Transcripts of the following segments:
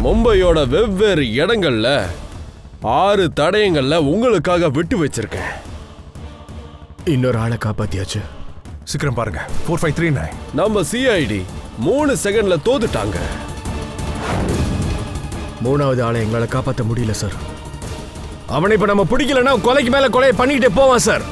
மும்பையோட வெவ்வேறு இடங்கள்ல 6 தடயங்கள்ல உங்களுக்காக விட்டு வச்சிருக்கேன். இன்னொரு ஆளை காப்பாத்தியாச்சு. சீக்கிரம் பாருங்க. 4539. நம்ம சிஐடி 3 செகண்ட்ல தோத்துட்டாங்க. 3வது ஆளை எங்களால காப்பாற்ற முடியல சார். அவனை இப்ப நம்ம பிடிக்கலன்னா கொலைக்கு மேல கொலையை பண்ணிக்கிட்டே போவான் சார்.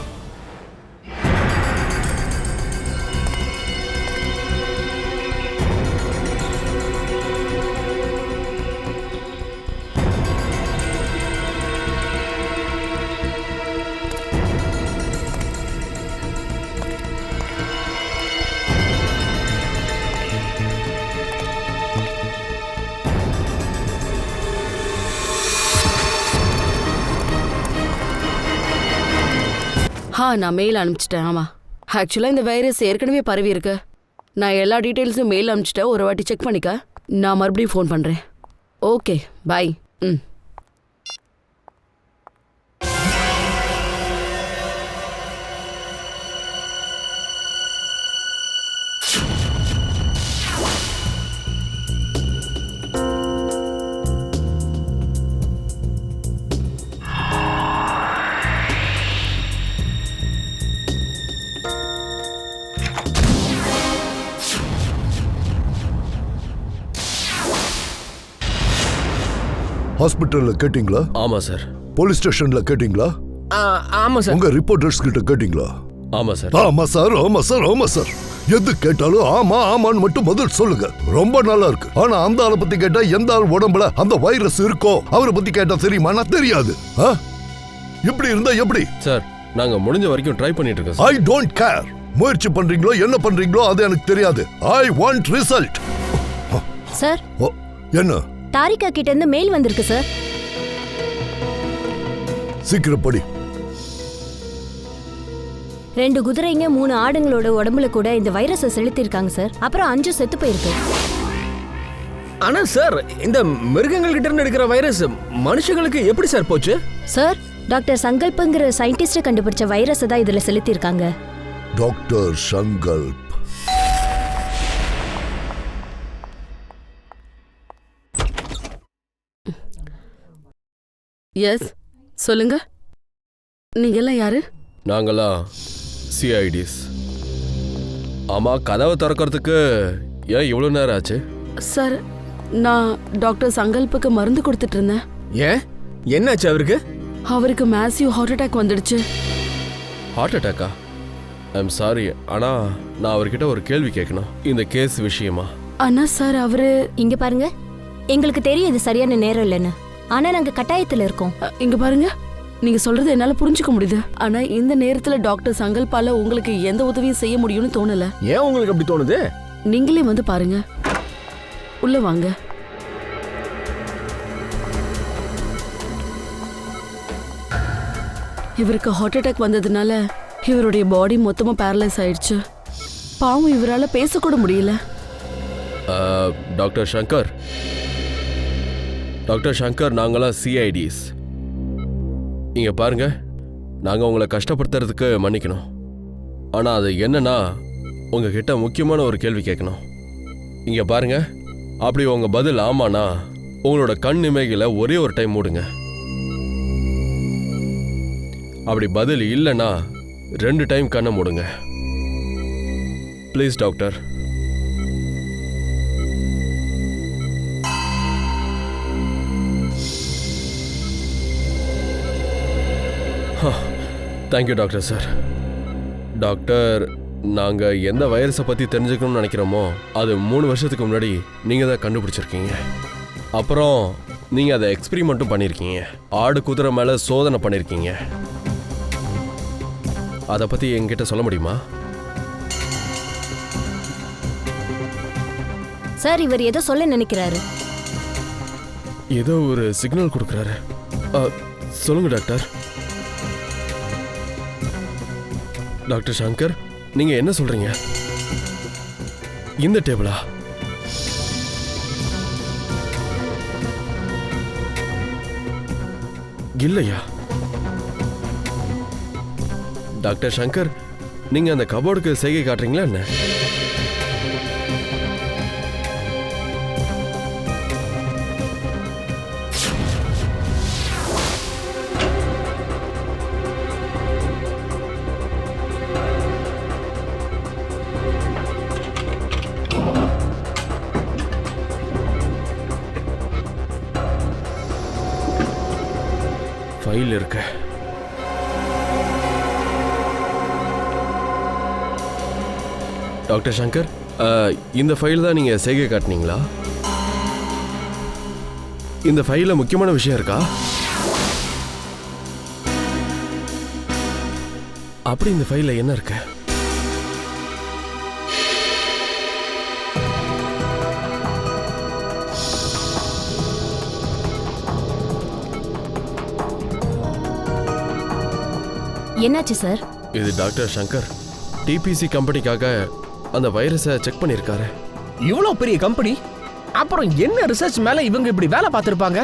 நான் மெயில் அனுப்பிச்சிட்டேன். ஆமாம், ஆக்சுவலாக இந்த வைரஸ் ஏற்கனவே பரவி இருக்கு. நான் எல்லா டீட்டெயில்ஸும் மெயில் அனுப்பிச்சிட்டேன். ஒரு வாட்டி செக் பண்ணிக்க. நான் மறுபடியும் ஃபோன் பண்ணுறேன். ஓகே, பாய். ஹாஸ்பிட்டல்ல கேட்டிங்களா? ஆமா சார். போலீஸ் ஸ்டேஷன்ல கேட்டிங்களா? ஆமா சார். உங்க ரிப்போர்ட்டர்ஸ் கிட்ட கேட்டிங்களா? ஆமா சார். ஆமா சார், ஆமா சார், ஆமா சார். எது கேட்டாலும் ஆமா ஆமான்னு மட்டும் பதில் சொல்லுங்க. ரொம்ப நல்லா இருக்கு. ஆனா அந்த ஆளை பத்தி கேட்டா எந்த ஆள் உடம்புல அந்த வைரஸ் இருக்கோ அவரை பத்தி கேட்டா தெரியுமா? தெரியாது. இப்படி இருந்தா எப்படி சார்? நாங்க முடிஞ்ச வரைக்கும் ட்ரை பண்ணிட்டு இருக்கோம். I don't care. முயற்சி பண்றீங்களோ என்ன பண்றீங்களோ அது எனக்கு தெரியாது. I want result. சார், என்ன? தாரிகா கிட்ட இருந்து மெயில் வந்திருக்கு சார். சீக்கிரம் படி. 2 குதிரைங்க 3 ஆடுங்களோட உடம்புல கூட இந்த வைரஸை செலுத்திருக்காங்க சார். அப்புறம் 5 செத்து போயிருக்கு. ஆனா சார், இந்த மிருகங்கள் கிட்ட இருந்து எடுக்கிற வைரஸ் மனுஷங்களுக்கு எப்படி சார் போச்சு? சார், டாக்டர் சங்கல்ப்ங்கிற சயின்டிஸ்ட் கண்டுபிடிச்ச வைரஸை தான் இதுல செலுத்திருக்காங்க. டாக்டர் சங்கல்ப். எஸ், சொல்லுங்க. நீங்க எல்லாம் யாரு? நாங்களாம் சிஐடிஸ். ஆமா, கதவை திறக்கிறதுக்கு ஏன் இவ்வளவு நேரம் ஆச்சு? சார், நான் டாக்டர் சங்கல்புக்கு மருந்து கொடுத்துட்டு இருந்தேன். ஏன், என்னாச்சு அவருக்கு? அவருக்கு மேசிவ் ஹார்ட் அட்டாக் வந்துடுச்சு. ஹார்ட் அட்டாக்கா? ஐம் சாரி, ஆனா நான் அவர்கிட்ட ஒரு கேள்வி கேட்கணும் இந்த கேஸ் விஷயமா. ஆனா சார், அவரு இங்க பாருங்க, எங்களுக்கு தெரியும் இது சரியான நேரம் இல்லைன்னு. ஆனா நாங்க கட்டாயத்துல இருக்கோம். இங்க பாருங்க, நீங்க சொல்றது என்னால புரிஞ்சுக்க முடியுது. ஆனா இந்த நேரத்துல டாக்டர் சங்கல்பால உங்களுக்கு எந்த உதவியும் செய்ய முடியும்னு தோணல. ஏன் உங்களுக்கு அப்படி தோணுது? நீங்களே வந்து பாருங்க. உள்ள வாங்க. இவருக்கு ஹார்ட் அட்டாக் வந்ததுனால இவருடைய பாடி மொத்தமா பேரலைஸ் ஆயிடுச்சு. பாவம், இவரால பேசக்கூட முடியல. டாக்டர் சங்கர், டாக்டர் சங்கர், நாங்களாம் சிஐடிஸ். இங்க பாருங்க, நாங்க உங்களை கஷ்டப்படுத்துறதுக்கு மன்னிக்கணும். ஆனா அது என்னன்னா, உங்ககிட்ட முக்கியமான ஒரு கேள்வி கேட்கணும். இங்க பாருங்க, அப்படி உங்க பதில் ஆமானா உங்களோட கண் இமைகளை ஒரே ஒரு டைம் மூடுங்க. அப்படி பதில் இல்லைன்னா 2 டைம் கண்ணை மூடுங்க. Please doctor. Thank you doctor sir. Doctor, நாங்கள் எந்த வைரஸை பற்றி தெரிஞ்சுக்கணும்னு நினைக்கிறோமோ அது 3 வருஷத்துக்கு முன்னாடி நீங்கள் தான் கண்டுபிடிச்சிருக்கீங்க. அப்புறம் நீங்கள் அதை எக்ஸ்பிரிமெண்ட்டும் பண்ணியிருக்கீங்க. ஆடு குதிரை மேலே சோதனை பண்ணியிருக்கீங்க. அதை பற்றி என்கிட்ட சொல்ல முடியுமா? சார், இவர் ஏதோ சொல்ல நினைக்கிறாரு. ஏதோ ஒரு சிக்னல் கொடுக்குறாரு. சொல்லுங்க டாக்டர். டாக்டர் சங்கர், நீங்க என்ன சொல்றீங்க? இந்த டேபிளா? இல்லையா? டாக்டர் சங்கர், நீங்க அந்த கபோர்டுக்கு செய்கை காட்டுறீங்களா என்ன? ஃபைல் இருக்கு. டாக்டர் சங்கர், இந்த ஃபைல் தான் நீங்க செய்கை காட்டினீங்களா? இந்த ஃபைல்ல முக்கியமான விஷயம் இருக்கா? அப்படி இந்த ஃபைல்ல என்ன இருக்கு? என்னாச்சு சார்? இது டாக்டர் சங்கர் டிபிசி கம்பெனிக்காக அந்த வைரஸை செக் பண்ணியிருக்காரு. இவ்வளோ பெரிய கம்பெனி, அப்புறம் என்ன ரிசர்ச் மேல இவங்க இப்படி வேலை பார்த்திருப்பாங்க?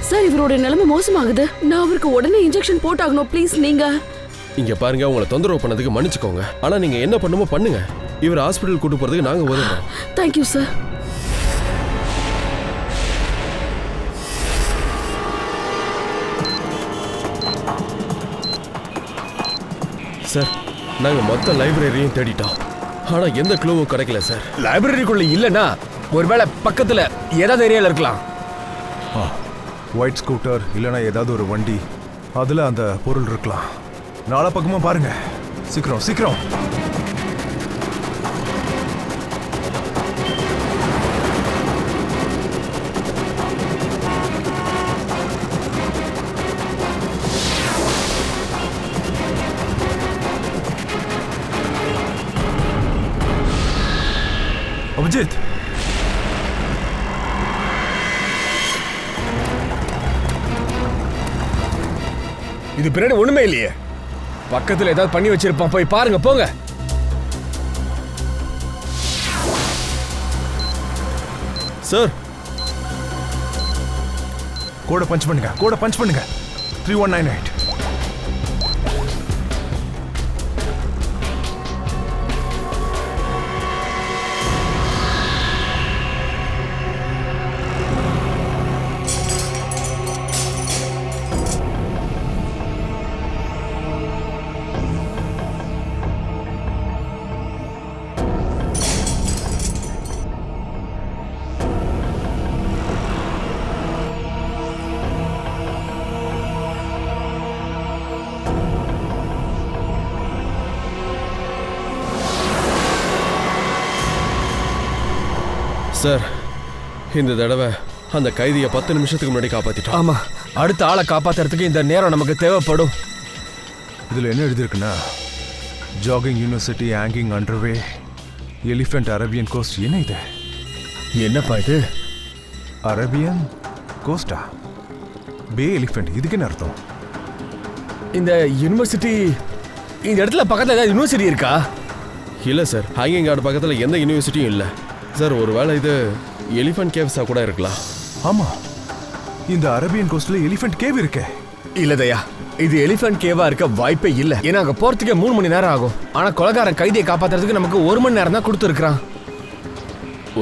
சார், இவரோட நிலைமை மோசமாகுது. நான் அவருக்கு உடனே இன்ஜெக்ஷன் போட்டாகணும். ப்ளீஸ் நீங்க இங்க பாருங்க, உங்களை தொந்தரவு பண்ணதுக்கு மன்னிச்சுக்கோங்க. ஆனா நீங்க என்ன பண்ணுமோ பண்ணுங்க. இவர் ஹாஸ்பிட்டல் கூட்டு போறதுக்கு நாங்க உதவுறோம். Thank you sir. சார், நாங்க மொத்த லைப்ரரியும் தேடிட்டோம். ஆனா எந்த க்ளூவும் கிடைக்கல சார். லைப்ரரிக்குள்ள இல்லனா ஒருவேளை பக்கத்துல ஏதாவது ஏரியால இருக்கலாம். ஒயிட் ஸ்கூட்டர் இல்லைனா ஏதாவது ஒரு வண்டி, அதில் அந்த பொருள் இருக்கலாம். நாலா பக்கமும் பாருங்க. சீக்கிரம் சீக்கிரம். அபிஜித், இது பின்னாடி ஒண்ணுமே இல்லையே. பக்கத்துல ஏதாவது பண்ணி வச்சிருப்பான், போய் பாருங்க போங்க. சார், கோடை பஞ்ச் பண்ணுங்க, கோடை பஞ்ச் பண்ணுங்க. 3198. சார், இந்த தடவை அந்த கைதியை 10 நிமிஷத்துக்கு முன்னாடி காப்பாத்திட்டோம். ஆமா, அடுத்த ஆளை காப்பாத்துறதுக்கு இந்த நேரம் நமக்கு தேவைப்படும். இதில் என்ன எழுதியிருக்குன்னா, jogging university hanging underway, elephant Arabian ghost. என்ன இது? என்னப்பா இது? Arabian Costa? பே எலிஃபென்ட், இதுக்கு என்ன அர்த்தம்? இந்த யூனிவர்சிட்டி, இந்த இடத்துல பக்கத்துல ஏதாவது யூனிவர்சிட்டி இருக்கா? இல்ல சார், ஹேங்கிங் கார்டு பக்கத்துல எந்த யூனிவர்சிட்டியும் இல்ல சார். ஒருவேளை இது எலிஃபென்ட் கேவ்ஸா கூட இருக்கலாம். ஆமா, இந்த அரேபியன் கோஸ்ட்ல எலிஃபென்ட் கேவ் இருக்கே. இல்லதையா, இது எலிஃபென்ட் கேவா இருக்க வாய்ப்பே இல்ல. ஏன்னா அங்க போறதுக்கே 3 மணி நேரம் ஆகும். ஆனா கொலைகாரன் கைதியை காப்பாத்துறதுக்கு நமக்கு 1 மணி நேரம் தான் கொடுத்துருக்கான்.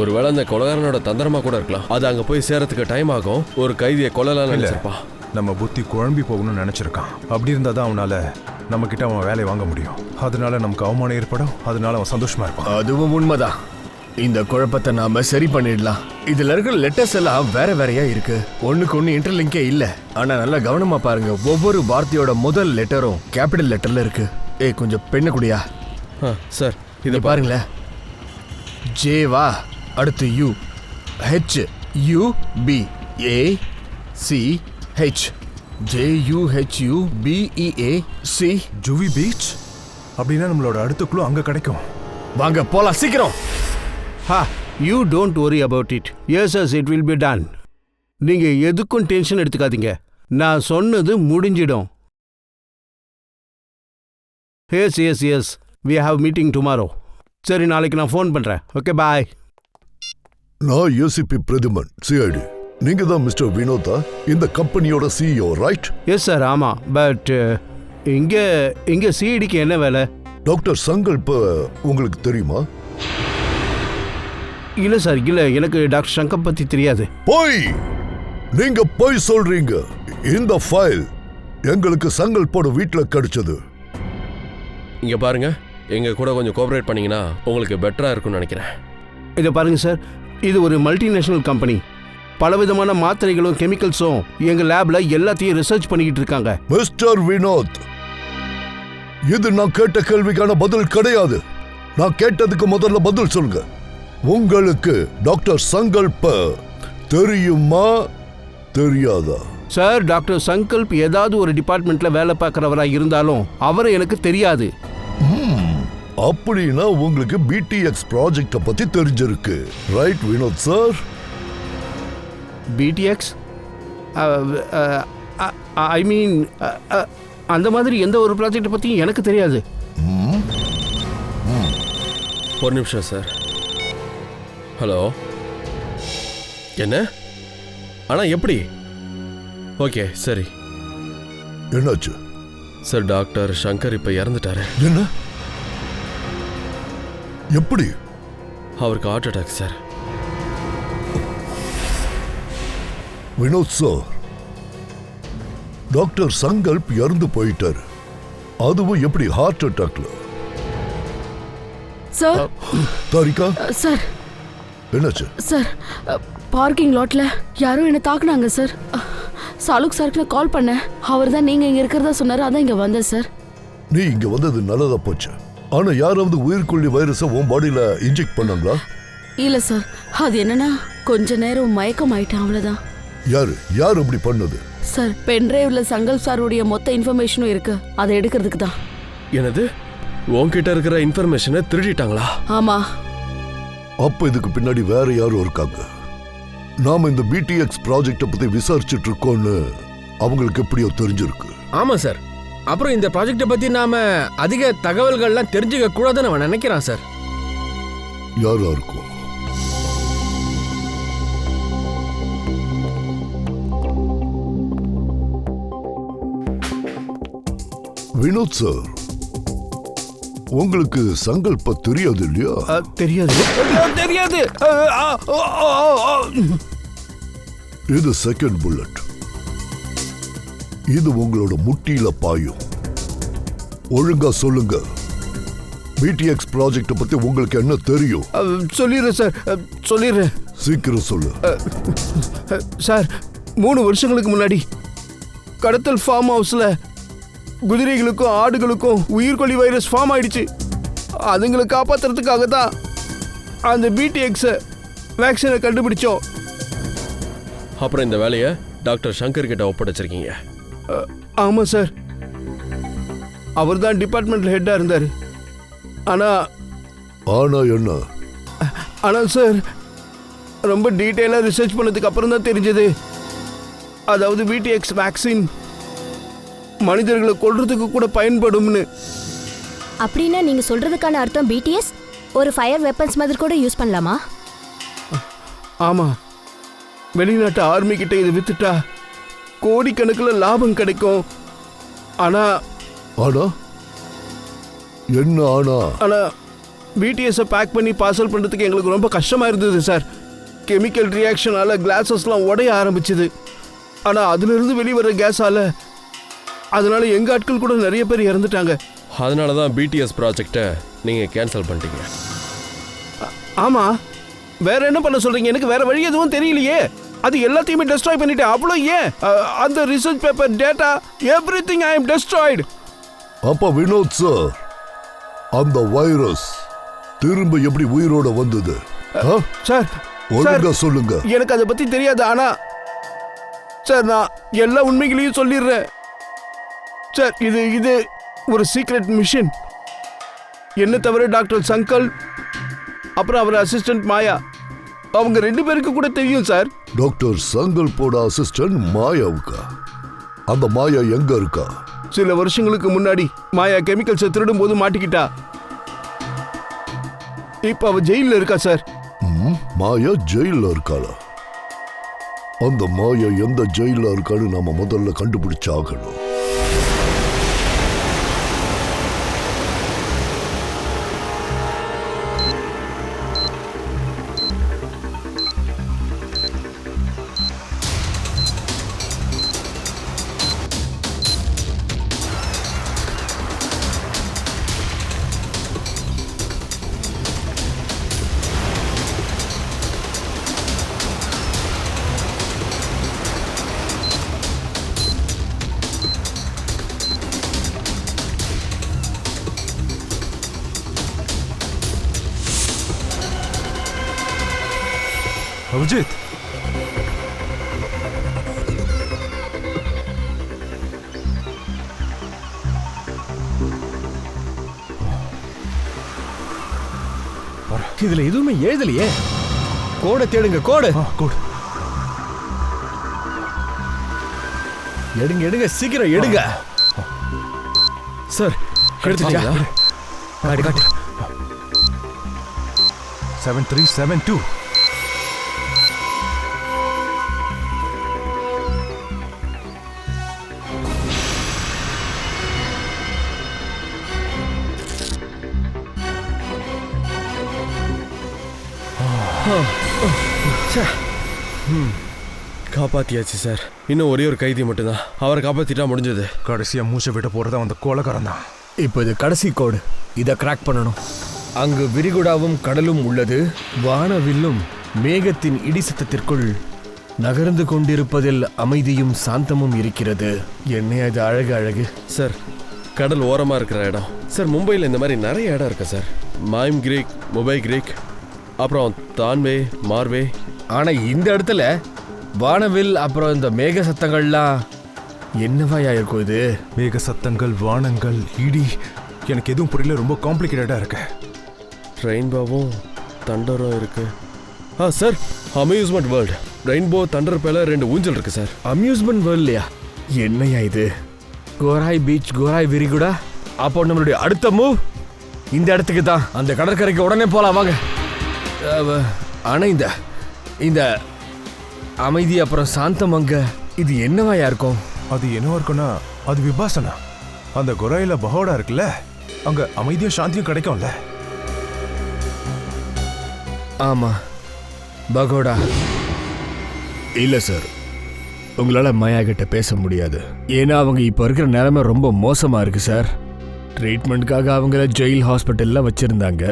ஒருவேளை அந்த கொலைகாரனோட தந்திரமா கூட இருக்கலாம். அது அங்க போய் சேரத்துக்கு டைம் ஆகும். ஒரு கைதியை கொல்லலாம் நினைச்சிருப்பான். நம்ம புத்தி குழம்பி போகணும்னு நினைச்சிருக்கான். அப்படி இருந்தா தான் அவனால நம்ம கிட்ட அவன் வேலையை வாங்க முடியும். அதனால நமக்கு அவமானம் ஏற்படும். அதனால அவன் சந்தோஷமா இருப்பான். அதுவும் உண்மைதான். இந்த குழப்பத்தை நாம சரி பண்ணிடலாம். இதுல இருக்கிற லெட்டர்ஸ் எல்லாம் வேற வேறையா இருக்கு. ஒண்ணுக்கு ஒண்ணு இன்டர்லிங்கே இல்ல. ஆனா நல்லா கவனமா பாருங்க, ஒவ்வொரு வார்த்தையோட முதல் லெட்டரும் கேபிட்டல் லெட்டர்ல இருக்கு. ஏய், கொஞ்சம் பெண்ணு குடியா. சார், இதை பாருங்களேன். ஜேவா, அடுத்து U, H U B A C H, JUHUBEAC. Juhu beach அப்படின்னா நம்மளோட அடுத்த குழு அங்க கிடைக்கும். வாங்க போலாம் சீக்கிரம். You don't worry about it. Yes, it will be done. நீங்க எதுக்கும் டென்ஷன் எடுத்துக்காதீங்க. நான் சொன்னது முடிஞ்சிடும். Yes. We have meeting tomorrow. சரி, நாளைக்கு நான் ஃபோன் பண்றேன். ஓகே, பாய். நான் ஏசிபி பிரதிமன், சிஐடி. நீங்க தான் மிஸ்டர் வினோதா, இந்த கம்பெனியோட சிஇஓ, ரைட்? எஸ் சார், ஆமா. பட் இங்க சிஐடிக்கு என்ன வேலை? டாக்டர் சங்கல்ப் உங்களுக்கு தெரியுமா? இல்ல சார், இல்ல, எனக்கு டாக்டர் சங்கர் பத்தி தெரியாது. போய் நீங்க போய் சொல்றீங்க. இந்த ஃபைல் எங்களுக்கு சங்கல்போட வீட்டுல கிடைச்சது. இங்க பாருங்க, எங்க கூட கொஞ்சம் கோஆபரேட் பண்ணீங்கன்னா உங்களுக்கு பெட்டரா இருக்கும்னு நினைக்கிறேன். இதை பாருங்க சார், இது ஒரு மல்டிநேஷனல் கம்பெனி. பலவிதமான மாத்திரைகளும் கெமிக்கல்ஸும் எங்க லேப்ல எல்லாத்தையும் ரிசர்ச் பண்ணிக்கிட்டு இருக்காங்க. மிஸ்டர் வினோத், இது நான் கேட்ட கேள்விக்கான பதில் கிடையாது. நான் கேட்டதுக்கு முதல்ல பதில் சொல்லுங்க. உங்களுக்கு டாக்டர் சங்கல்ப தெரியுமா தெரியாதா? சார், டாக்டர் சங்கல்ப் ஏதாவது ஒரு டிபார்ட்மெண்ட்ல வேலை பார்க்குறவரா இருந்தாலும் அவரை எனக்கு தெரியாது. அப்படின்னா உங்களுக்கு பிடிஎக்ஸ் ப்ராஜெக்ட பத்தி தெரிஞ்சிருக்கு, ரைட் வினோத் சார்? பிடிஎக்ஸ் ஐ மீன் அந்த மாதிரி எந்த ஒரு ப்ராஜெக்டை பற்றியும் எனக்கு தெரியாது. ஒரு நிமிஷம் சார். ஹலோ, என்ன? ஆனால் எப்படி? ஓகே, சரி. என்னாச்சு சார், டாக்டர் சங்கர் இப்போ இறந்துட்டாரு. என்ன? எப்படி? அவருக்கு heart attack sir. Vinod sir, doctor Sankalp இறந்து போயிட்டாரு, அதுவும் எப்படி ஹார்ட் அட்டாக்ல? சார் தாரிகா, சார் என்னாச்சு? சார், பார்க்கிங் லாட்ல யாரோ என்ன தாக்குனாங்க சார். சாலுக் சாருக்கு நான் கால் பண்ணேன். அவர் தான் நீங்க இங்க இருக்கிறதா சொன்னாரு, அதான் இங்க வந்தேன் சார். நீ இங்க வந்தது நல்லதா போச்சு. ஆனா யாராவது உயிர்கொல்லி வைரஸை உன் பாடியில இன்ஜெக்ட் பண்ணாங்களா? இல்ல சார், அது என்னன்னா கொஞ்ச நேரம் மயக்கம் ஆயிட்டேன், அவ்வளவுதான். யார் அப்படி பண்ணது? சார், பென்ட்ரைவ்ல சங்கல் சாருடைய மொத்த இன்ஃபர்மேஷனும் இருக்கு, அதை எடுக்கிறதுக்கு தான். எனது உன்கிட்ட இருக்கிற இன்ஃபர்மேஷனை திருடிட்டாங்களா? ஆமா. அப்ப இதுக்கு பின்னாடி வேற யாரும் இருக்காங்க. நாம இந்த பிடிஎக்ஸ் ப்ராஜெக்ட பத்தி விசாரிச்சுட்டு இருக்கோம்னு அவங்களுக்கு எப்படியோ தெரிஞ்சிருக்கு. ஆமா சார். அப்புறம் இந்த ப்ராஜெக்டை பத்தி நாம அதிக தகவல்கள்லாம் தெரிஞ்சுக்க கூடாதுன்னு அவன் நினைக்கிறான் சார். யாரா இருக்கும்? வினோத் சார், உங்களுக்கு சங்கல்ப தெரியாது இல்லையா? தெரியாது. தெரியாது. இது செகண்ட் புல்லட். இது உங்களோட முட்டியில பாயும். ஒழுங்கா சொல்லுங்க, பிடிஎக்ஸ் ப்ராஜெக்ட் பத்தி உங்களுக்கு என்ன தெரியும்? சொல்லிடுறேன் சார், சொல்லிடுறேன். சீக்கிரம் சொல்லு. சார், 3 வருஷங்களுக்கு முன்னாடி கடத்தல் ஃபார்ம் ஹவுஸ்ல குதிரைகளுக்கும் ஆடுகளுக்கும் உயிர்கொல்லி வைரஸ் ஃபார்ம் ஆயிடுச்சு. அதுங்களை காப்பாற்றுறதுக்காக தான் அந்த பிடிஎக்ஸ் வேக்சினை கண்டுபிடிச்சோம். அப்புறம் இந்த வேலையை டாக்டர் சங்கர் கிட்ட ஒப்படைச்சிருக்கீங்க? ஆமாம் சார், அவர் தான் டிபார்ட்மெண்ட்ல ஹெட்டாக இருந்தார். ஆனா என்ன? ஆனால் சார், ரொம்ப டீட்டெயிலாக ரிசர்ச் பண்ணதுக்கு அப்புறம் தான் தெரிஞ்சது, அதாவது பிடிஎக்ஸ் வேக்சின் மனிதர்களை கொல்றதுக்கு கூட பயன்படும்னு. அப்படின்னா நீங்க சொல்றதுக்கான அர்த்தம் பிடிஎஸ் ஒரு ஃபயர் வெப்பன்ஸ் மாதிரி கூட யூஸ் பண்ணலாமா? ஆமாம், வெளிநாட்டு ஆர்மி கிட்ட இதை வித்துட்டா கோடிக்கணக்கில் லாபம் கிடைக்கும். ஆனா என்ன? ஆனால் பிடிஎஸை பேக் பண்ணி பார்சல் பண்ணுறதுக்கு எங்களுக்கு ரொம்ப கஷ்டமாக இருந்தது சார். கெமிக்கல் ரியாக்ஷனால கிளாஸஸ்லாம் உடைய ஆரம்பிச்சுது. ஆனால் அதிலிருந்து வெளிவர கேஸால் அதனால எங்கள் ஆட்கள் கூட நிறைய பேர் இறந்துட்டாங்க. அதனால தான் பிடிஎஸ் ப்ராஜெக்டை நீங்கள் கேன்சல் பண்ணிட்டீங்க. ஆமாம், வேற என்ன பண்ண சொல்கிறீங்க? எனக்கு வேற வழி எதுவும் தெரியலையே. அது எல்லாத்தையுமே டெஸ்ட்ராய் பண்ணிட்டேன், அவ்வளோ. ஏன் அந்த ரிசர்ச் பேப்பர், டேட்டா, எவ்ரிதிங் ஐ அம் டெஸ்ட்ராய்டு. அப்ப வினோத் சார், அந்த வைரஸ் திரும்ப எப்படி உயிரோட வந்தது? சார், ஒழுங்கா சொல்லுங்க. எனக்கு அதை பற்றி தெரியாது. ஆனால் சார், நான் எல்லா உண்மைகளையும் சொல்லிடுறேன் சார். இது ஒரு சீக்ரெட் மிஷன். என்ன தவிர டாக்டர் சங்கல் அப்புறம் அவர் அசிஸ்டன்ட் மாயா, அவங்க 2 பேருக்கு கூட தெரியும் சார். டாக்டர் சங்கல்போட அசிஸ்டன்ட் மாயாவுக்கா? அந்த மாயா எங்க இருக்கா? சில வருஷங்களுக்கு முன்னாடி மாயா கெமிக்கல்ஸை திருடும் போது மாட்டிக்கிட்டா. இப்ப அவ ஜெயில இருக்கா சார். மாயா ஜெயில இருக்காளா? அந்த மாயா எந்த ஜெயில இருக்கான்னு நாம முதல்ல கண்டுபிடிச்சாகணும். அஜித் இதுல எதுவுமே எழுதலையே. கோடை தேடுங்க, கோடு. கோடு எடுங்க எடுங்க, சீக்கிரம் எடுங்க. சார் எடுத்துட்டீங்களா? காட்டு காட்டு. 7372. காப்பாத்தியாச்சு சார். இன்னும் ஒரே ஒரு கைதி மட்டும்தான். அவரை காப்பாத்திட்டா முடிஞ்சது. கடைசியா மூச்சை விட போறதா அந்த கோலக்காரன் தான். இப்போ இது கடைசி கோடு. இதை கிராக் பண்ணணும். அங்கு விரிகுடாவும் கடலும் உள்ளது. வானவில்லும் மேகத்தின் இடி சத்தத்திற்குள் நகர்ந்து கொண்டிருப்பதில் அமைதியும் சாந்தமும் இருக்கிறது. என்ன அது அழகு அழகு. சார் கடல் ஓரமா இருக்கிற இடம். சார் மும்பையில் இந்த மாதிரி நிறைய இடம் இருக்கு சார். மாயம் கிரீக், மும்பை கிரீக், அப்புறம் தான்வே, மார்வே. ஆனா இந்த இடத்துல வானவில் அப்புறம் இந்த மேக சத்தங்கள்லாம் என்னவாயா இருக்கும் இது? மேக சத்தங்கள், வானங்கள், இடி, எனக்கு எதுவும் புரியல. ரொம்ப காம்ப்ளிகேட்டடா இருக்கு. ரெயின்போவும் தண்டரும் இருக்கு. Sir amusement world. Rainbow Thunder பேல 2 ஊஞ்சல் இருக்கு சார். அம்யூஸ்மெண்ட் வேர்ல்ட்லையா? என்னையா இது? கோராய் பீச், கோராய் விரிகுடா. அப்போ நம்மளுடைய அடுத்த மூவ் இந்த இடத்துக்கு தான். அந்த கடற்கரைக்கு உடனே போலாம் வாங்க. ஆனா இந்த அமைதி அப்புறம் சாந்தம் அங்க இது என்னவாயா இருக்கும்? அது என்னவா இருக்குன்னா அது விபாசனா. அந்த குராயில பகோடா இருக்குல்ல, அங்க அமைதியும் சாந்தியும் கிடைக்கும்ல. ஆமா, பகோடா. இல்ல சார், உங்களால மாயா கிட்ட பேச முடியாது. ஏன்னா அவங்க இப்ப இருக்கிற நிலைமை ரொம்ப மோசமா இருக்கு சார். ட்ரீட்மெண்ட்காக அவங்கள ஜெயில் ஹாஸ்பிட்டல்ல வச்சிருந்தாங்க.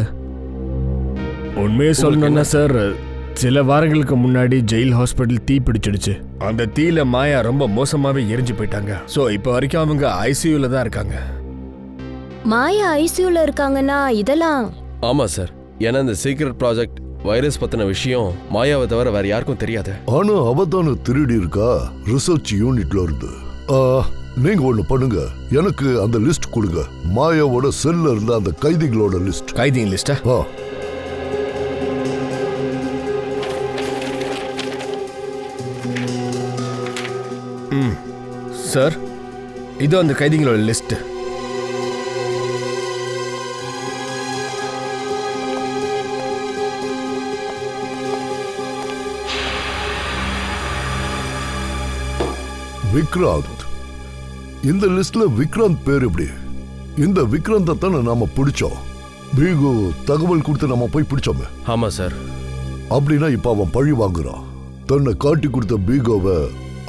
உண்மையை சொல்லணும்னா சார், சில வாரங்களுக்கு முன்னாடி ஜெயில் ஹாஸ்பிட்டல் தீ பிடிச்சிடுச்சு. அந்த தீல மாயா ரொம்ப மோசமாவே எரிஞ்சு போயிட்டாங்க. சோ இப்ப வரைக்கும் அவங்க ஐசியூல தான் இருக்காங்க. மாயா ஐசியூல இருக்காங்கன்னா இதெல்லாம் ஆமா சார். ஏன்னா இந்த சீக்ரெட் ப்ராஜெக்ட் வைரஸ் பத்தின விஷயம் மாயாவை தவிர வேற யாருக்கும் தெரியாது. ஆனா அவதான திருடி இருக்கா ரிசர்ச் யூனிட்ல இருந்து. நீங்க ஒண்ணு பண்ணுங்க, எனக்கு அந்த லிஸ்ட் கொடுங்க. மாயாவோட செல்ல இருந்த அந்த கைதிகளோட லிஸ்ட். கைதிங்க லிஸ்டா? சார், இது அந்த கைதிகளோட லிஸ்ட். விக்ராந்த். இந்த லிஸ்ட்ல விக்ராந்த் பேர் எப்படி? இந்த விக்ராந்தை தானே நாம பிடிச்சோம். பீகு தகவல் கொடுத்து நம்ம போய் பிடிச்சோமே. ஆமா சார். அப்படின்னா இப்ப அவன் பழி வாங்குறான். தன்னை காட்டி கொடுத்த பீகோவை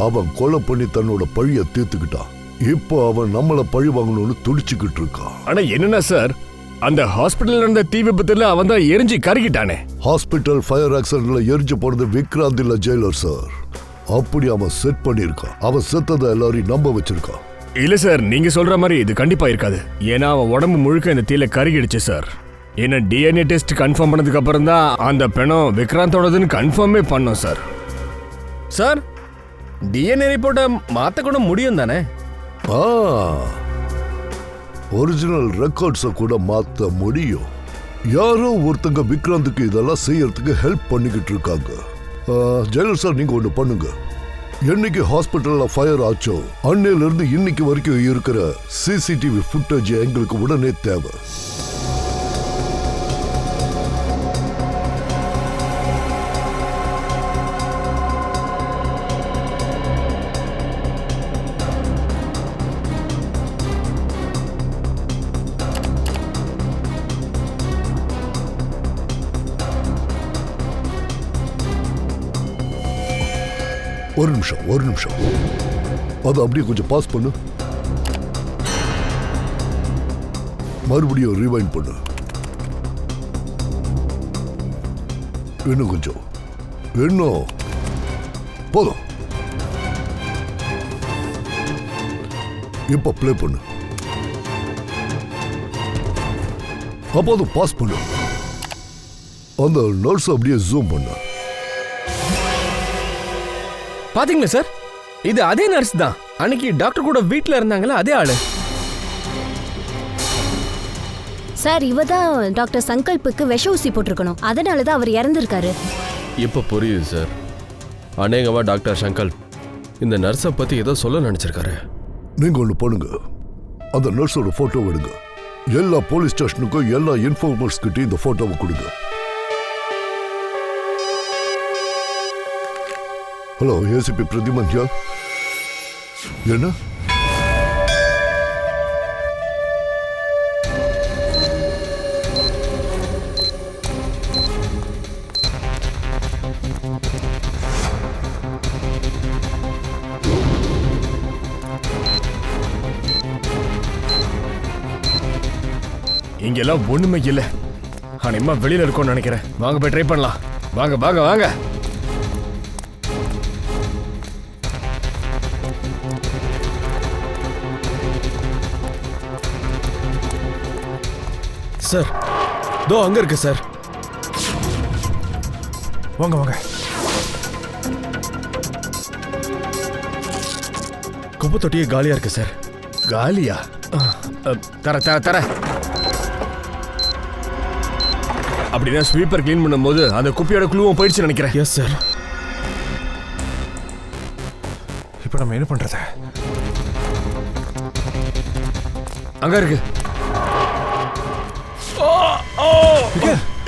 அவன் கொலை பண்ணி தன்னோட பழிய தீர்த்துக்கிட்டான். இப்போ அவன் நம்மள பழி வாங்கணும்னு துடிச்சுக்கிட்டு இருக்கான். ஆனா என்னன்னா சார், அந்த ஹாஸ்பிட்டல் நடந்த தீ விபத்துல அவன் தான் எரிஞ்சு கருகிட்டானே. ஹாஸ்பிட்டல் ஃபயர் ஆக்சிடென்ட்ல எரிஞ்சு போனது விக்ராந்த் இல்ல ஜெயிலர் சார். அப்படி அவன் செட் பண்ணிருக்கான். அவன் செத்ததை எல்லாரையும் நம்ப வச்சிருக்கான். இல்ல சார், நீங்க சொல்ற மாதிரி இது கண்டிப்பா இருக்காது. ஏன்னா அவன் உடம்பு முழுக்க இந்த தீல கருகிடுச்சு சார். ஏன்னா டிஎன்ஏ டெஸ்ட் கன்ஃபார்ம் பண்ணதுக்கு அப்புறம் தான் அந்த பெணம் விக்ராந்தோடதுன்னு கன்ஃபார்மே பண்ணோம் சார். சார், டிஎன்ஏ ரிப்போர்ட்டை மாத்த கூட முடியும் தானே? ஒரிஜினல் ரெக்கார்ட்ஸை கூட மாத்த முடியும். யாரோ ஒருத்தங்க விக்ராந்துக்கு இதெல்லாம் செய்யறதுக்கு ஹெல்ப் பண்ணிக்கிட்டு இருக்காங்க. ஜெயலர் சார், நீங்க ஒண்ணு பண்ணுங்க. என்னைக்கு ஹாஸ்பிட்டல்ல ஃபயர் ஆச்சோ அன்னையில இருந்து இன்னைக்கு வரைக்கும் இருக்கிற சிசிடிவி ஃபுட்டேஜ் எங்களுக்கு உடனே தேவை. ஒரு நிமிஷம் அது அப்படியே கொஞ்சம் பாஸ் பண்ணு. மறுபடியும் ரிவைண்ட் பண்ணு. இன்னும் கொஞ்சம், இன்னும் போதும். இப்ப பிளே பண்ணு. அப்போது பாஸ் பண்ணு. அந்த நர்ஸ் அப்படியே ஜூம் பண்ணு. பாத்தீங்களா சார், இது அதே நர்ஸ் தான் அன்னைக்கு டாக்டர் கூட வீட்ல இருந்தாங்களா, அதே ஆளு. சார் இவ தான் டாக்டர் சங்கல்புக்கு விஷ ஊசி போட்டிருக்கணும், அதனால தான் அவர் இறந்திருக்காரு. இப்போ புரியுது சார். அநேகமா டாக்டர் சங்கல் இந்த நர்ஸை பத்தி ஏதோ சொல்ல நினைச்சிருக்காரு. நீங்க ஒண்ணு பண்ணுங்க, அந்த நர்ஸோட போட்டோ எடுங்க. எல்லா போலீஸ் ஸ்டேஷனுக்கும் எல்லா இன்ஃபார்மர்ஸ் கிட்ட இந்த போட்டோவை கொடுங்க. Hello, ACP Pratimanya. என்ன இங்கெல்லாம் ஒண்ணுமே இல்ல. ஆனா வெளியில இருக்கோம்னு நினைக்கிறேன். வாங்க போய் ட்ரை பண்ணலாம். வாங்க வாங்க வாங்க. சார் தோ அங்க இருக்கு சார். வாங்க வாங்க. குப்பை தொட்டியே காலியா இருக்கு சார். காலியா? தர தர தர. அப்படின்னா ஸ்வீப்பர் கிளீன் பண்ணும்போது அந்த குப்பியோட குழுவும் போயிடுச்சு நினைக்கிறேன். Yes sir. இப்போ நம்ம என்ன பண்றது? அங்க இருக்கு.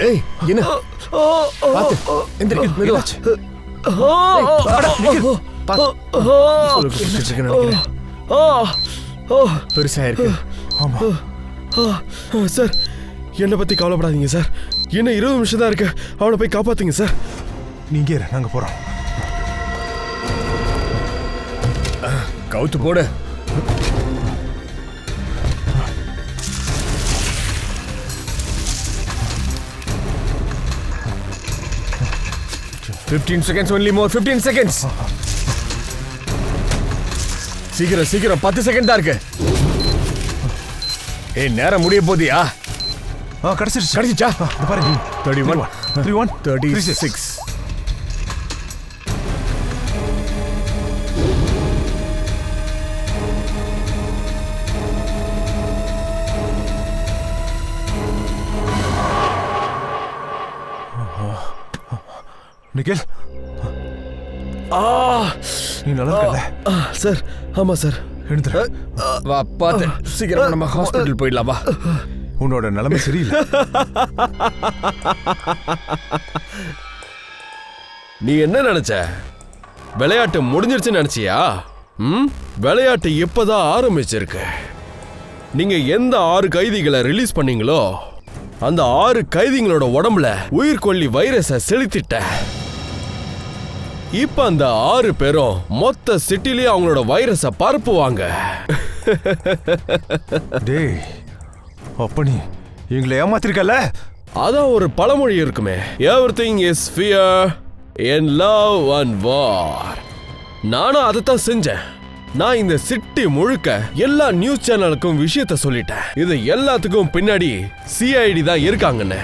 ஏய் என்ன பாத்து எந்திரி மெதுவா. பெருசா இருக்கு. ஆமா சார், என்னை பத்தி கவலைப்படாதீங்க சார். இன்னும் 20 நிமிஷம் தான் இருக்கு. அவனை போய் காப்பாத்துங்க சார். நீங்க இரு, நாங்க போறோம். கவுத்து போடு. Fifteen seconds only more. 15 seconds. சீக்கிரம் சீக்கிரம் 10 செகண்ட் தான் இருக்கு. ஏய் நேரம் முடிய போதியா? கடைசிச்சா? கடைசிச்சா? இது பாருங்க. 31 31 36. நிக்கேல், நீ நல்லா இருக்கல? சார் ஆமா சார். எழுந்துரு. வா பாத்து சீக்கிரம் நம்ம ஹாஸ்பிடல் போயிடலாம் வா. உன்னோட நிலைமை சரியில்லை. நீ என்ன நினைச்ச? விளையாட்டு முடிஞ்சிருச்சுன்னு நினைச்சியா? விளையாட்டு இப்பதான் ஆரம்பிச்சிருக்கு. நீங்க எந்த 6 கைதிகளை ரிலீஸ் பண்ணீங்களோ அந்த 6 கைதிகளோட உடம்புல உயிர்கொல்லி வைரஸை செலுத்திட்ட. இப்ப அந்த 6 பேரும் மொத்த சிட்டிலேயே அவங்களோட வைரஸை பரப்புவாங்க. டேய், அப்ப நீ எங்களை ஏமாத்திருக்கல? அதான் ஒரு பழமொழி இருக்குமே, everything is fear in love and war. நானும் அதைத்தான் செஞ்சேன். நான் இந்த சிட்டி முழுக்க எல்லா நியூஸ் சேனலுக்கும் விஷயத்த சொல்லிட்டேன். இது எல்லாத்துக்கும் பின்னாடி சிஐடி தான் இருக்காங்கன்னு.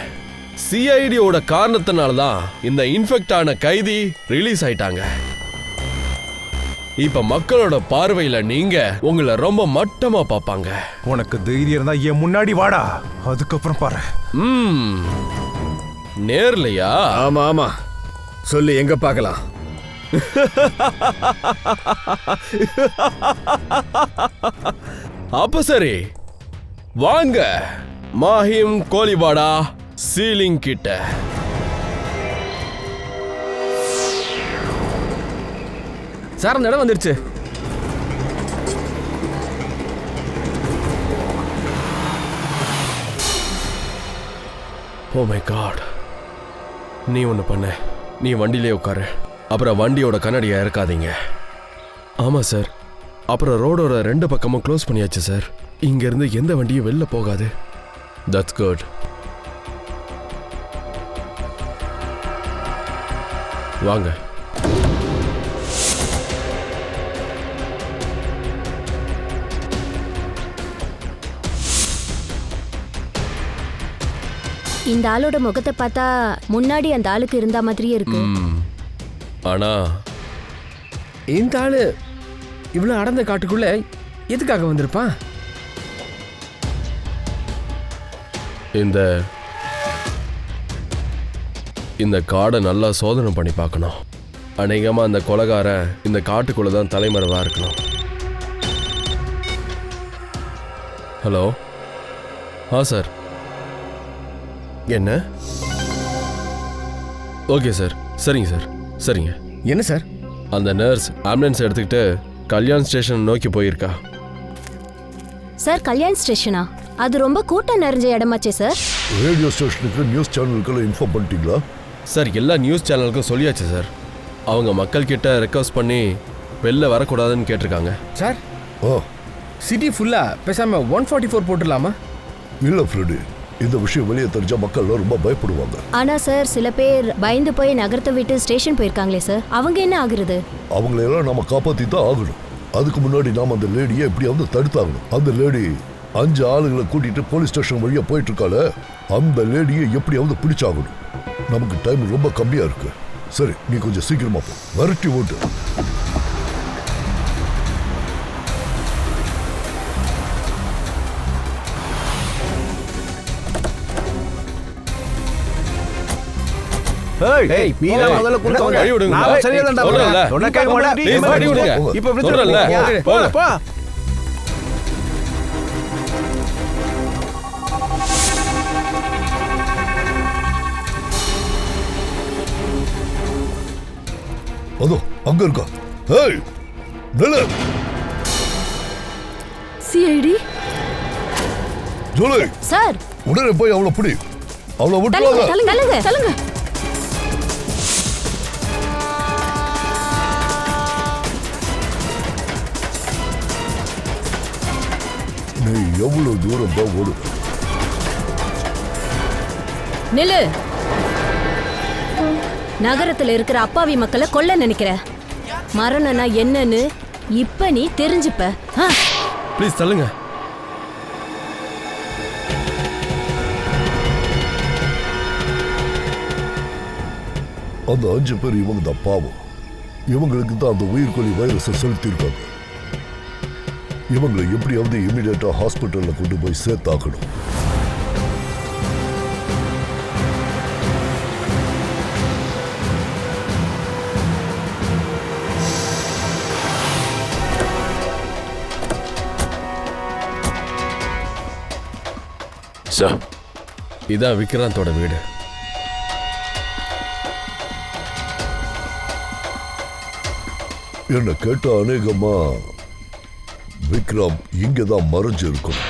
சிஐடியோட காரணத்தினால தான் இந்த இன்ஃபெக்ட் ஆன கைதி ரிலீஸ் ஆயிட்டாங்க. இப்ப மக்களோட பார்வையில நீங்க உங்களை ரொம்ப மட்டமா பாப்பாங்க. உனக்கு தைரியம் இருந்தா என் முன்னாடி வாடா, அதுக்கப்புறம் பாரு. நேர்லையா? ஆமா ஆமா சொல்லு, எங்க பார்க்கலாம்? அப்ப சரி வாங்க, மாஹிம் கோலிபாடா சீலிங் கிட்ட. சார் அந்த இடம் வந்துருச்சு. Oh my god. நீ ஒன்று பண்ண, நீ வண்டியிலே உட்காரு. அப்புறம் வண்டியோட கண்ணாடியை இறக்காதீங்க. ஆமாம் சார். அப்புறம் ரோடோட 2 பக்கமும் க்ளோஸ் பண்ணியாச்சு சார். இங்கேருந்து எந்த வண்டியும் வெளில போகாது. That's good. வாங்க. இந்த ஆளோட முகத்தை பார்த்தா முன்னாடி அந்த ஆளுக்கு இருந்த மாதிரியே இருக்கு. ஆனா இந்த ஆளு இவ்வளோ அடர்ந்த காட்டுக்குள்ள எதுக்காக வந்திருப்பான்? இந்த காடை நல்லா சோதனை பண்ணி பார்க்கணும். அநேகமாக அந்த கொலைகாரன் இந்த காட்டுக்குள்ளே தான் தலைமறைவாக இருக்கணும். ஹலோ. சார். என்ன? Okay sir. சரிங்க சார். சரிங்க. என்ன சார்? அந்த நர்ஸ் ஆம்புலன்ஸ் எடுத்துக்கிட்டு கல்யாண் ஸ்டேஷன் நோக்கி போயிருக்கா. சார் கல்யாண் ஸ்டேஷனா? அது ரொம்ப கூட்டம் நிறைஞ்ச இடமாச்சே சார். ரேடியோ ஸ்டேஷனுக்கு நியூஸ் சேனலுக்கெல்லாம் இன்ஃபார்ம் பண்ணிட்டீங்களா? சார் எல்லா நியூஸ் சேனலுக்கும் சொல்லியாச்சு சார். அவங்க மக்கள்கிட்ட ரெக்வஸ்ட் பண்ணி வெளில வரக்கூடாதுன்னு கேட்டிருக்காங்க. சார் ஓ சிட்டி ஃபுல்லாக பேசாமல் 144 போட்டுடலாமா? இல்லை ஃப்ரெண்டு, இந்த விஷயம் வெளியே தெரிஞ்சா மக்கள்லாம் ரொம்ப பயப்படுவாங்க. ஆனா சார் சில பேர் பயந்து போய் நகரத்தை விட்டு ஸ்டேஷன் போயிருக்காங்களே சார், அவங்க என்ன ஆகுறது? அவங்களையெல்லாம் நம்ம காப்பாற்றி தான் ஆகணும். அதுக்கு முன்னாடி நாம் அந்த லேடியை எப்படியாவது தடுத்தாகணும். அந்த லேடி 5 ஆளுங்களை கூட்டிட்டு போலீஸ் ஸ்டேஷன் வழியா போயிட்டு இருக்காள, அந்த லேடியை எப்படியாவது பிடிச்சாகணும். நமக்கு டைம் ரொம்ப கம்மியா இருக்கு. சரி, நீ கொஞ்சம் சீக்கிரமா போ, விரட்டி ஓட்டு. ஏய் மீனா முதல்ல கூட்ட வாங்க. வழி விடுங்க. நான் சரியா தான் சொல்றேன்ல. சொன்ன கை போடா. ப்ளீஸ் வழி விடுங்க. இப்ப விட்டு சொல்றேன்ல. போங்க. போ. அதோ அங்க இருக்கா. ஏய் நில்லு. சிஐடி ஜூலி, சார் உடனே போய் அவளை பிடி. அவளை விட்டுவாங்க. தள்ளுங்க தள்ளுங்க. நீ எவ்வளவு தூரம் தான் ஓடு? நில்லு. நகரத்துல இருக்கிற அப்பாவி மக்களை கொல்ல நினைக்கிற. மரணம்னா என்னன்னு இப்ப நீ தெரிஞ்சுப்ப. ப்ளீஸ் தள்ளுங்க. அந்த 5 பேர் இவங்க தான் பாவம். இவங்களுக்கு தான் அந்த உயிர்கொல்லி வைரஸை செலுத்தியிருக்காங்க. இவங்களை எப்படியாவது இமிடியேட்டா ஹாஸ்பிட்டல்ல கொண்டு போய் சேர்த்தாக்கணும். சார், இதான் விக்ராந்தோட வீடு. என்ன கேட்ட அநேகமா விக்ரம் இங்கதான் மறைஞ்சு இருக்கும்.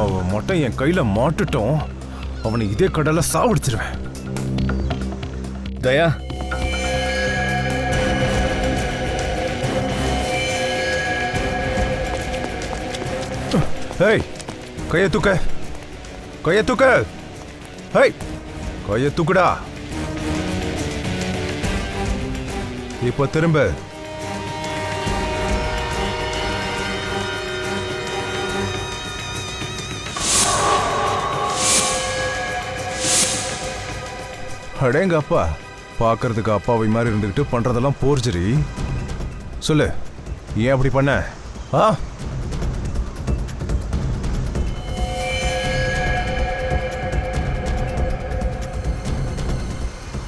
அவன் மட்டும் என் கையில மாட்டுட்டோம், அவனை இதே கடல்ல சாவடிச்சிருவேன். தயா, ஏய் கையை தூக்க, கையை தூக்க. ஏய் கையை தூக்குடா. இப்போ திரும்ப. அடேங்க அப்பா, பார்க்கறதுக்கு அப்பாவை மாதிரி இருந்துக்கிட்டு பண்றதெல்லாம் போர்ஜரி. சொல்லு, ஏன் அப்படி பண்ண?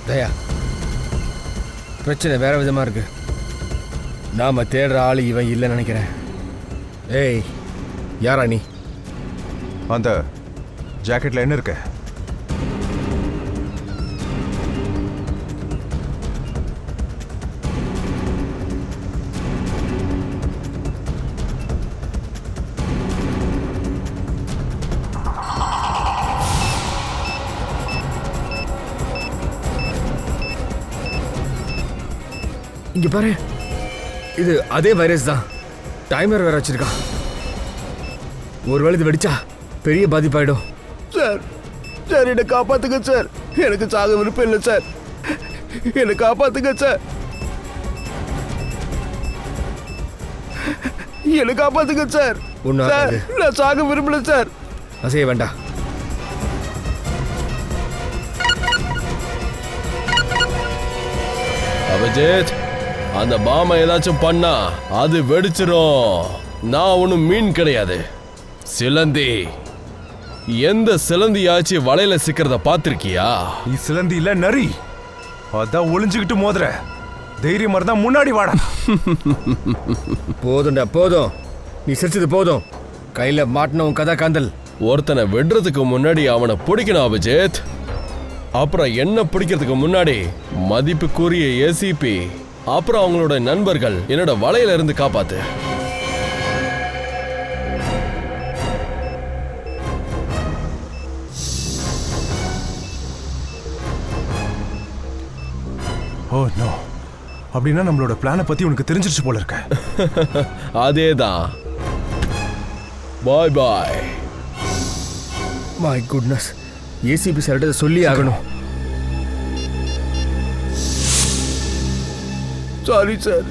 தயா, பிரச்சனை வேற விதமா இருக்கு. நாம தேடுற ஆளு இவன் இல்லைன்னு நினைக்கிறேன். ஏய், யாரா நீ? அந்த ஜாக்கெட்ல என்ன இருக்கு? இங்க பாரு, இது அதே வைரஸ் தான். டைமர் வேற வச்சிருக்கான். ஒருவேளை இது வெடிச்சா பெரிய பாதிப்பாயிடும். சார் சார் என்னை காப்பாத்துங்க சார். எனக்கு சாக விருப்பம் இல்லை சார். என்னை காப்பாத்துங்க சார். என்னை காப்பாத்துங்க சார். ஒண்ணும் சார் ஆகாது. நான் சாக விரும்பல சார். அசைய வேண்டாம். அபிஜித், அந்த பாமை ஏதாச்சும் பண்ணா அது வெடிச்சிரும். நான் ஒன்றும் மீன் கிடையாது, சிலந்தி. எந்த சிலந்தியாச்சு வலையில சிக்கிறத பார்த்திருக்கியா? நீ சிலந்தி இல்ல நரி. அதான் ஒளிஞ்சுக்கிட்டு மோதுற. தைரியமா இருந்தா முன்னாடி வாடா. போதும்டா போதும், நீ சிரிச்சது போதும். கையில மாட்டினவன் கதா காந்தல். ஒருத்தனை விடுறதுக்கு முன்னாடி அவனை பிடிக்கணும் அபிஜித். அப்புறம் என்ன பிடிக்கிறதுக்கு முன்னாடி மதிப்புக்குரிய ஏசிபி அப்புறம் அவங்களோட நண்பர்கள் என்னோட வலையில இருந்து காப்பாத்து. ஓ நோ, அப்படின்னா நம்மளோட பிளானை பத்தி உனக்கு தெரிஞ்சிருச்சு போல இருக்க. அதேதான். பாய் பாய். மை குட்னஸ், ஏசிபி சார்ட்ட சொல்லி ஆகணும். Sorry sir.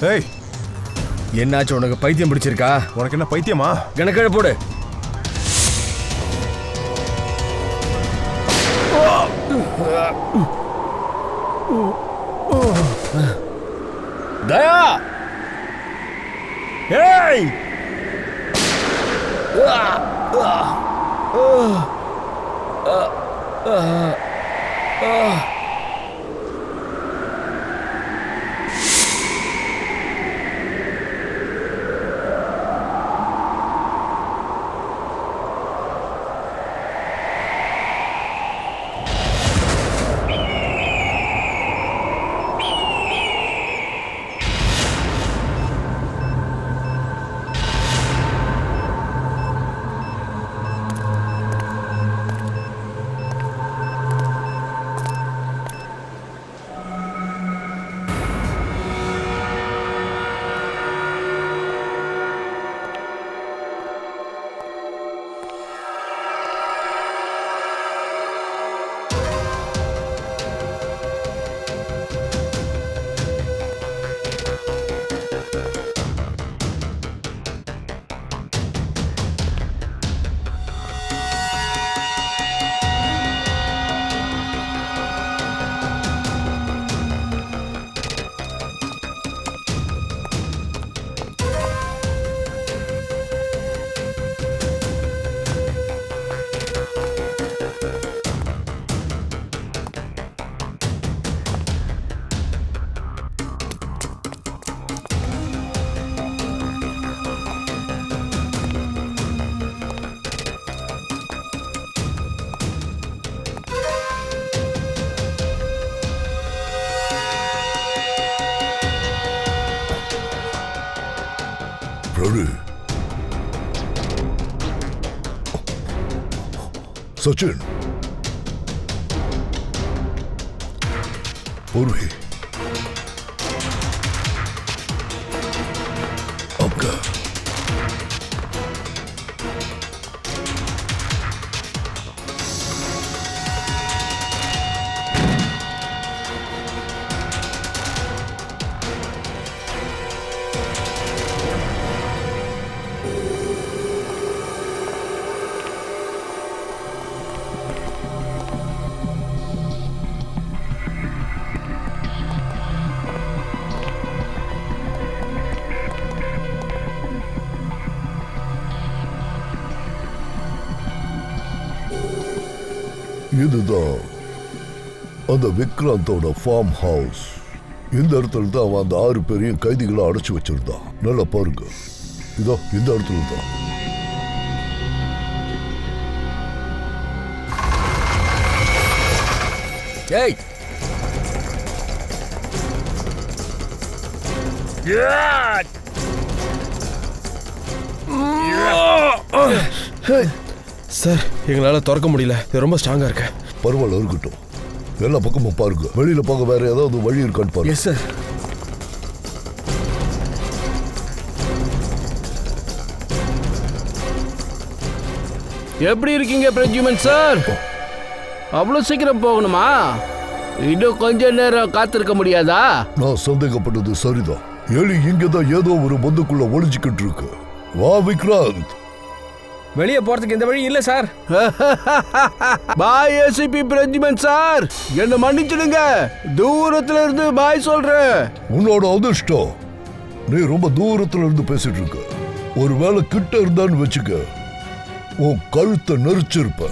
ஏய், என்னாச்சு உனக்கு? பைத்தியம் பிடிச்சிருக்கா? உனக்கு என்ன பைத்தியமா? கணக்கெழ போடு. தயா, ஏய், பிரபு, சச்சின், பூர்வி, அக்கா, இதுதான் அந்த விக்ராந்தோட ஃபார்ம் ஹவுஸ். இந்த இடத்துல தான் அவன் அந்த 6 பேரையும் கைதிகளை அடைச்சு வச்சிருந்தான். நல்லா பாருங்க, இதோ இந்த இடத்துல தான். ஏய், சார், எங்களால திறக்க முடியல. இது ரொம்ப ஸ்ட்ராங்கா இருக்கு. பரவாயில்ல இருக்கட்டும். எல்லா பக்கமும் பாருங்க. வெளியில போக வேற ஏதாவது வழி இருக்கான்னு பாருங்க. Yes sir. எப்படி இருக்கீங்க பிரஜ்யுமன் சார்? அவ்வளோ சீக்கிரம் போகணுமா? இன்னும் கொஞ்ச நேரம் காத்திருக்க முடியாதா? நான் சந்தேகப்பட்டது சரிதான். எலி இங்கதான் ஏதோ ஒரு பொந்துக்குள்ள ஒளிஞ்சுக்கிட்டு இருக்கு. வா விக்ராந்த். வெளியே போறதுக்கு இந்த வழி இல்ல சார். பாய் ஏசிபி பிரஜ்யுமன் சார், என்ன மன்னிச்சிடுங்க. தூரத்துல இருந்து பாய் சொல்றேன். உன்னோட அதிர்ஷ்டம், நீ ரொம்ப தூரத்துல இருந்து பேசிட்டு இருக்க. ஒருவேளை கிட்ட இருந்தான்னு வச்சுக்க, உன் கழுத்தை நெரிச்சிருப்ப.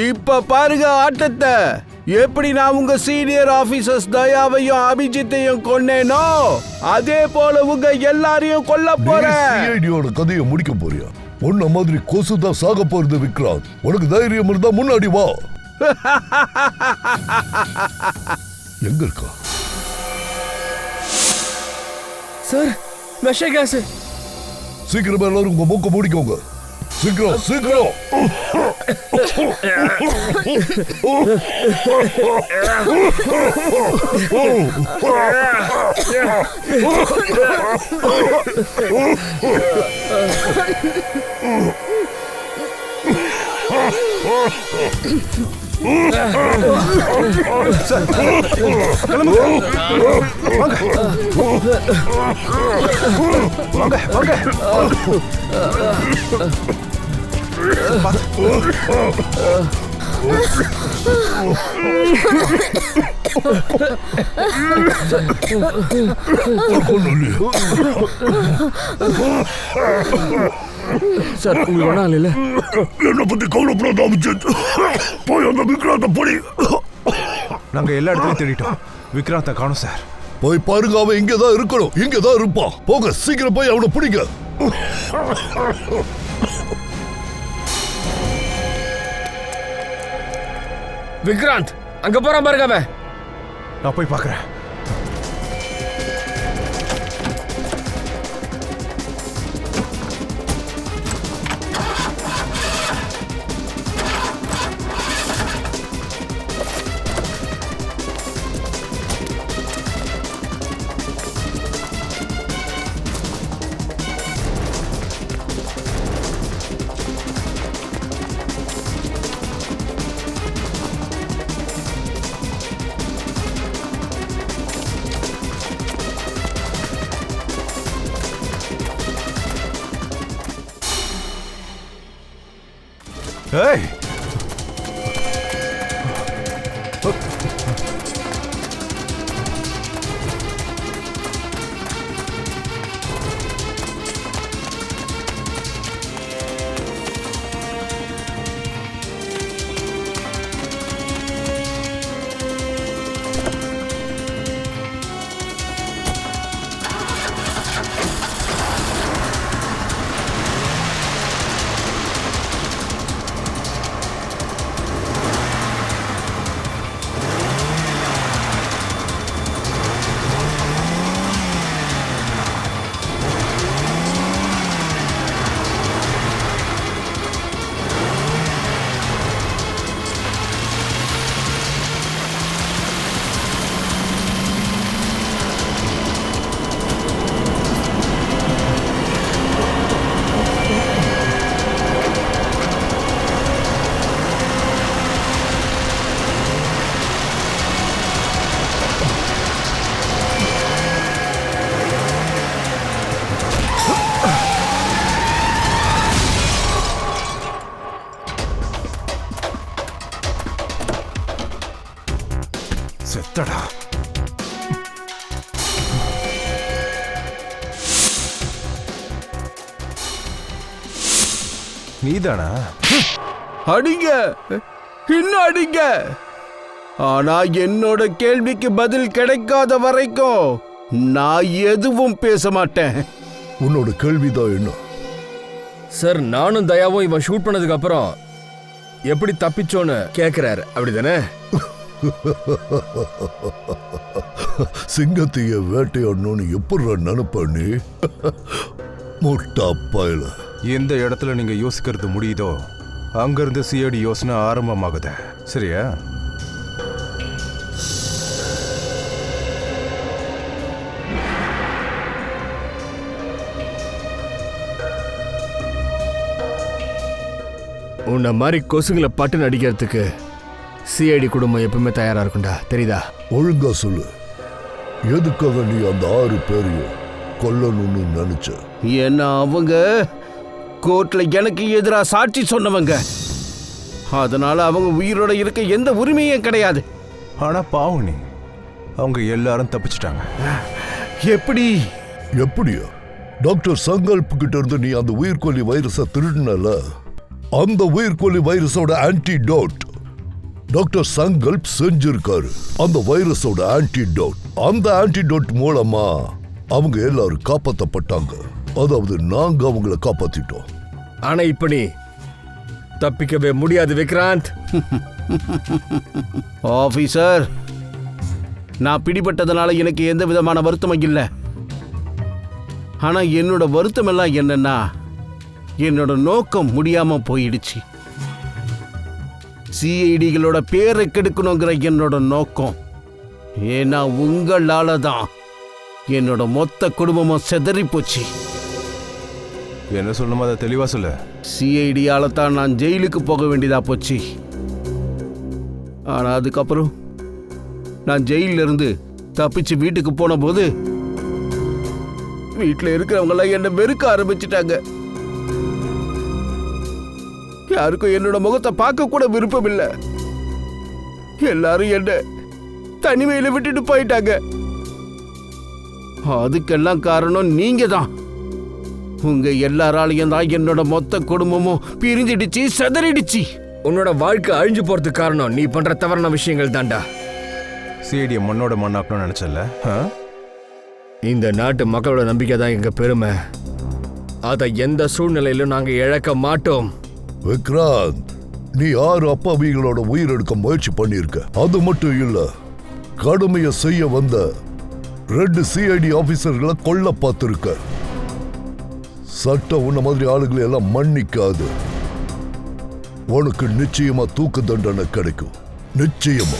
இப்ப பாருங்க ஆட்டத்தை. எப்படி நான் உங்க சீனியர் ஆபீசர்ஸ் தயாவையும் அபிஜித்தையும் கொன்னேனோ அதே போல உங்க எல்லாரையும் கொல்ல போறேன். சிஐடியோட கதையை முடிக்க போறியா? உன்ன மாதிரி கொசுதான் சாக போறது விக்ராந்த். உனக்கு தைரியம் இருந்தா முன்னாடி வா. எங்க இருக்கா சார்? விஷ கேஸ். சீக்கிரமா எல்லாரும் உங்க மூக்க மூடிக்கோங்க. சீக்கிரம் சீக்கிரம். சார் உங்களுக்கு ஒன்றும் இல்ல? என்ன பத்தி கவலைப்படாத அபிஜித். போய் அந்த விக்ராந்த படி. நாங்க எல்லா இடத்துலயும் தேடிட்டோம். விக்ராந்த காணோம் சார். போய் பாருங்க, அவன் இங்கதான் இருக்கணும். இங்கதான் இருப்பான். போங்க, சீக்கிரம் போய் அவனை பிடிங்க. விக்ராந்த் அங்க போறான் பாருங்க அவன். நான் போய் பார்க்கறேன். ஏய், செத்தடா. நீதானா? அடிங்க, இன்னும் அடிங்க. ஆனா என்னோட கேள்விக்கு பதில் கிடைக்காத வரைக்கும் நான் எதுவும் பேச மாட்டேன். உன்னோட கேள்விதான் என்ன? சார் நானும் தயாவும் இவன் ஷூட் பண்ணதுக்கு அப்புறம் எப்படி தப்பிச்சோன்னு கேக்குறாரு, அப்படிதானே? சிங்கத்தைய வேட்டையாடணும்னு எப்படி நினைப்ப நீ? முட்டா பயல. எந்த இடத்துல நீங்க யோசிக்கிறது முடியுதோ அங்கிருந்து சிஐடி யோசனை ஆரம்பமாகுது. சரியா? உன்னை மாதிரி கொசுங்களை பட்டு நடிக்கிறதுக்கு சிஐடி குடும்பம் எப்பவுமே தயாரா இருக்கும்டா, தெரியுதா? ஒழுங்கா சொல்லு, எதுக்காக நீ அந்த 6 பேரையும் கொல்லணும்னு நினைச்ச? ஏன்னா அவங்க கோர்ட்ல எனக்கு எதிராக சாட்சி சொன்னவங்க. அதனால அவங்க உயிரோட இருக்க எந்த உரிமையும் கிடையாது. ஆனா பாவம் நீ, அவங்க எல்லாரும் தப்பிச்சிட்டாங்க. எப்படியா? டாக்டர் சங்கல்ப் கிட்ட இருந்து நீ அந்த உயிர்கொல்லி வைரஸை திருடினல, அந்த உயிர்கொல்லி வைரஸோட ஆன்டிடோட் டாக்டர் சங்கல்ப் செஞ்சிருக்காரு. அந்த வைரஸோட ஆன்டிடோட், அந்த ஆன்டிடோட் மூலமா அவங்க எல்லாரும் காப்பாற்றப்பட்டாங்க. அதாவது நாங்க அவங்கள காப்பாத்திட்டோம். ஆனா இப்ப நீ தப்பிக்கவே முடியாது விக்ராந்த். ஆபீசர், நான் பிடிபட்டதுனால எனக்கு எந்த விதமான வருத்தமும் இல்லை. ஆனா என்னோட வருத்தம் எல்லாம் என்னன்னா, என்னோட நோக்கம் முடியாம போயிடுச்சு. சிஐடிகளோட பேரை கெடுக்கணுங்கிற என்னோட நோக்கம். ஏன்னா உங்களால தான் என்னோட மொத்த குடும்பமும் செதறி போச்சு. என்ன சொல்லணுமோ அதை தெளிவா சொல்லு. சிஐடியால தான் நான் ஜெயிலுக்கு போக வேண்டியதா போச்சு. ஆனா அதுக்கப்புறம் நான் ஜெயில இருந்து தப்பிச்சு வீட்டுக்கு போன போது வீட்டில் இருக்கிறவங்களாம் என்னை வெறுக்க ஆரம்பிச்சிட்டாங்க. யாருக்கும் என்னோட முகத்தை பார்க்க கூட விருப்பம் இல்லை. எல்லாரும் என்ன தனிமையில விட்டுட்டு போயிட்டாங்க. அதுக்கெல்லாம் காரணம் நீங்க தான். உங்க எல்லாராலையும் தான் என்னோட மொத்த குடும்பமும் பிரிஞ்சிடுச்சு, செதறிடுச்சு. உன்னோட வாழ்க்கை அழிஞ்சு போறதுக்கு காரணம் நீ பண்ற தவறான விஷயங்கள் தான்டா. சிஐடியை மண்ணோட மண்ணாக்கணும்னு நினைச்சல. இந்த நாட்டு மக்களோட நம்பிக்கை தான் எங்க பெருமை. அதை எந்த சூழ்நிலையிலும் நாங்க இழக்க மாட்டோம். விக்ராந்த், நீ 6 அப்பாவிகளோட உயிரெடுக்க முயற்சி பண்ணியிருக்க. அது மட்டும் இல்ல, கடமையை செய்ய வந்த 2 சிஐடி ஆபீசர்களை கொல்ல பார்த்திருக்க. சட்டம் உன்ன மாதிரி ஆளுகளை எல்லாம் மன்னிக்காது. உனக்கு நிச்சயமா தூக்கு தண்டனை கிடைக்கும். நிச்சயமா.